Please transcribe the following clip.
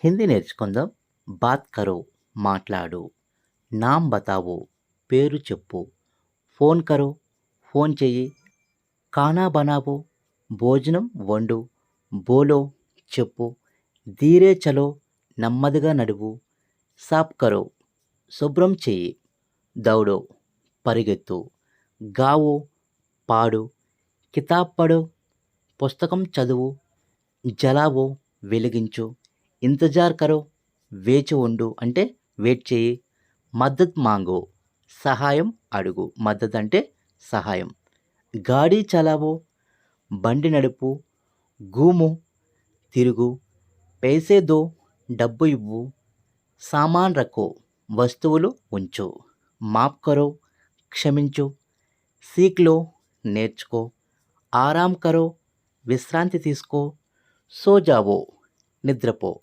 హిందీ నేర్చుకుందాం. బాత్ కరో మాట్లాడు. నామ్ బతావో పేరు చెప్పు. ఫోన్ కరో ఫోన్ చెయ్యి. ఖానా బనావో భోజనం వండు. బోలో చెప్పు. ధీరే చలో నెమ్మదిగా నడువు. సాఫ్ కరో శుభ్రం చెయ్యి. దౌడో పరిగెత్తు. గావో పాడు. కితాబ్ పడో పుస్తకం చదువు. జలావో వెలిగించు. ఇంతజార్ కరో వేచి ఉండు అంటే వెయిట్ చేయి. మద్దత్ మాంగో సహాయం అడుగు. మద్దత్ అంటే సహాయం. గాడీ చలావో బండి నడుపు. గూము తిరుగు. పైసే దో డబ్బు ఇవ్వు. సామాన్ రఖో వస్తువులు ఉంచు. మాఫ్ కరో క్షమించు. సీక్లో నేర్చుకో. ఆరాం కరో విశ్రాంతి తీసుకో. సో జావో నిద్రపో.